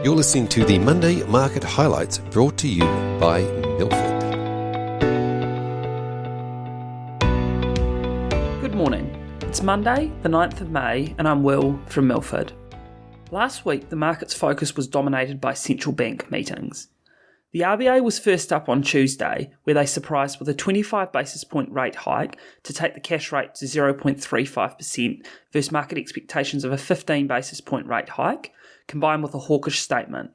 You're listening to the Monday Market Highlights brought to you by Milford. Good morning. It's Monday, the 9th of May, and I'm Will from Milford. Last week, the market's focus was dominated by central bank meetings. The RBA was first up on Tuesday, where they surprised with a 25 basis point rate hike to take the cash rate to 0.35% versus market expectations of a 15 basis point rate hike, combined with a hawkish statement.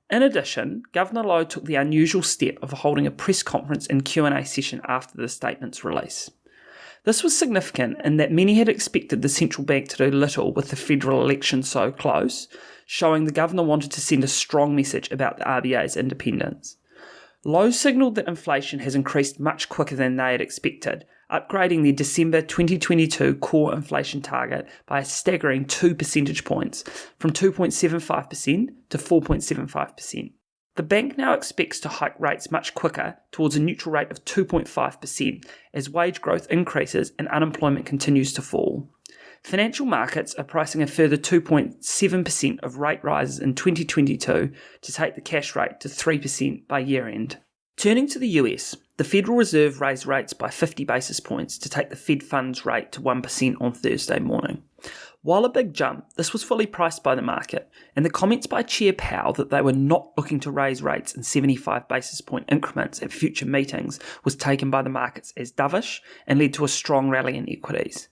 In addition, Governor Lowe took the unusual step of holding a press conference and Q&A session after the statement's release. This was significant in that many had expected the central bank to do little with the federal election so close, showing the governor wanted to send a strong message about the RBA's independence. Lowe signalled that inflation has increased much quicker than they had expected, upgrading their December 2022 core inflation target by a staggering 2 percentage points, from 2.75% to 4.75%. The bank now expects to hike rates much quicker towards a neutral rate of 2.5% as wage growth increases and unemployment continues to fall. Financial markets are pricing a further 2.7% of rate rises in 2022 to take the cash rate to 3% by year end. Turning to the US, the Federal Reserve raised rates by 50 basis points to take the Fed funds rate to 1% on Thursday morning. While a big jump, this was fully priced by the market, and the comments by Chair Powell that they were not looking to raise rates in 75 basis point increments at future meetings was taken by the markets as dovish and led to a strong rally in equities.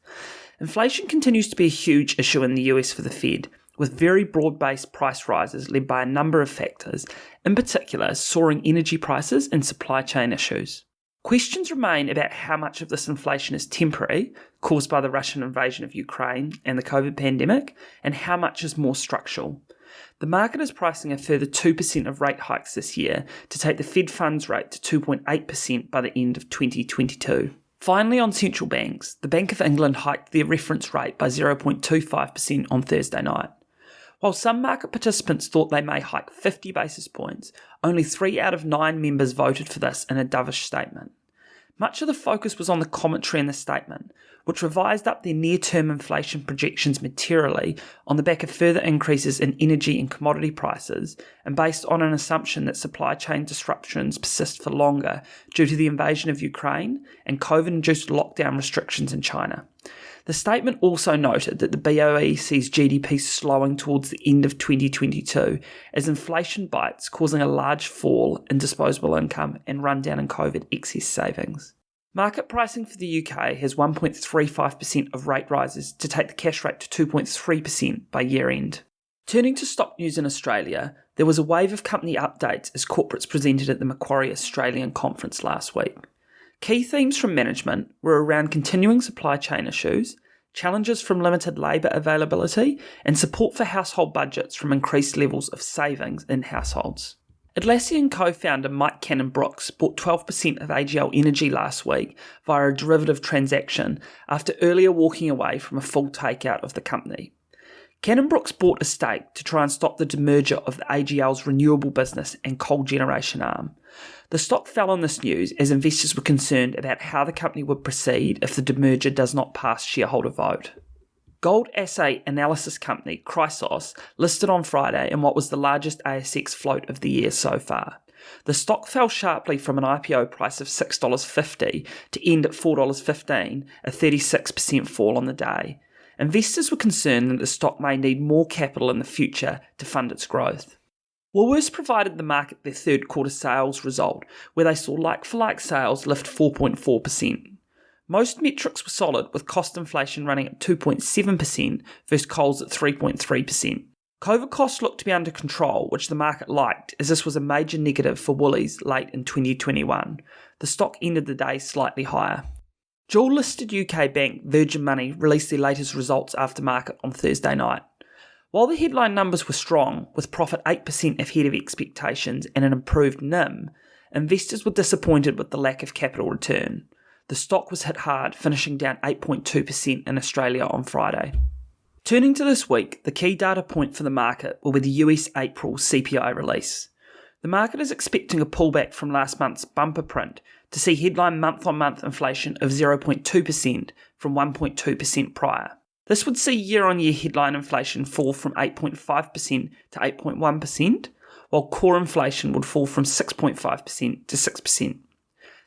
Inflation continues to be a huge issue in the US for the Fed, with very broad-based price rises led by a number of factors, in particular soaring energy prices and supply chain issues. Questions remain about how much of this inflation is temporary, caused by the Russian invasion of Ukraine and the COVID pandemic, and how much is more structural. The market is pricing a further 2% of rate hikes this year to take the Fed funds rate to 2.8% by the end of 2022. Finally, on central banks, the Bank of England hiked their reference rate by 0.25% on Thursday night. While some market participants thought they may hike 50 basis points, only 3 out of 9 members voted for this in a dovish statement. Much of the focus was on the commentary in the statement, which revised up their near-term inflation projections materially on the back of further increases in energy and commodity prices, and based on an assumption that supply chain disruptions persist for longer due to the invasion of Ukraine and COVID-induced lockdown restrictions in China. The statement also noted that the BOE sees GDP slowing towards the end of 2022 as inflation bites, causing a large fall in disposable income and rundown in COVID excess savings. Market pricing for the UK has 1.35% of rate rises to take the cash rate to 2.3% by year end. Turning to stock news in Australia, there was a wave of company updates as corporates presented at the Macquarie Australian conference last week. Key themes from management were around continuing supply chain issues, challenges from limited labour availability, and support for household budgets from increased levels of savings in households. Atlassian co-founder Mike Cannon-Brookes bought 12% of AGL Energy last week via a derivative transaction after earlier walking away from a full takeout of the company. Cannon-Brookes bought a stake to try and stop the demerger of the AGL's renewable business and coal generation arm. The stock fell on this news as investors were concerned about how the company would proceed if the demerger does not pass shareholder vote. Gold assay analysis company Chrysos listed on Friday in what was the largest ASX float of the year so far. The stock fell sharply from an IPO price of $6.50 to end at $4.15, a 36% fall on the day. Investors were concerned that the stock may need more capital in the future to fund its growth. Woolworths provided the market their third quarter sales result, where they saw like-for-like sales lift 4.4%. Most metrics were solid, with cost inflation running at 2.7% versus Coles at 3.3%. COVID costs looked to be under control, which the market liked, as this was a major negative for Woolies late in 2021. The stock ended the day slightly higher. Dual-listed UK bank Virgin Money released their latest results after market on Thursday night. While the headline numbers were strong, with profit 8% ahead of expectations and an improved NIM, investors were disappointed with the lack of capital return. The stock was hit hard, finishing down 8.2% in Australia on Friday. Turning to this week, the key data point for the market will be the US April CPI release. The market is expecting a pullback from last month's bumper print to see headline month-on-month inflation of 0.2% from 1.2% prior. This would see year-on-year headline inflation fall from 8.5% to 8.1%, while core inflation would fall from 6.5% to 6%.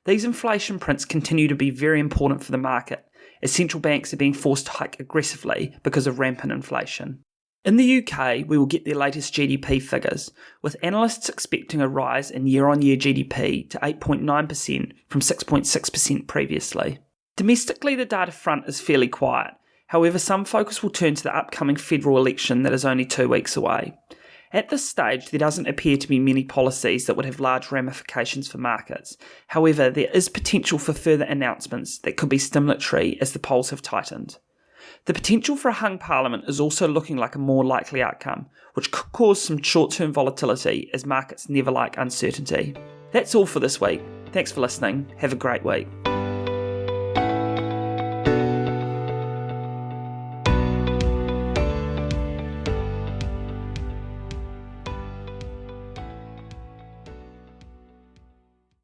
These inflation prints continue to be very important for the market, as central banks are being forced to hike aggressively because of rampant inflation. In the UK, we will get their latest GDP figures, with analysts expecting a rise in year-on-year GDP to 8.9% from 6.6% previously. Domestically, the data front is fairly quiet. However, some focus will turn to the upcoming federal election that is only 2 weeks away. At this stage, there doesn't appear to be many policies that would have large ramifications for markets. However, there is potential for further announcements that could be stimulatory as the polls have tightened. The potential for a hung parliament is also looking like a more likely outcome, which could cause some short-term volatility as markets never like uncertainty. That's all for this week. Thanks for listening. Have a great week.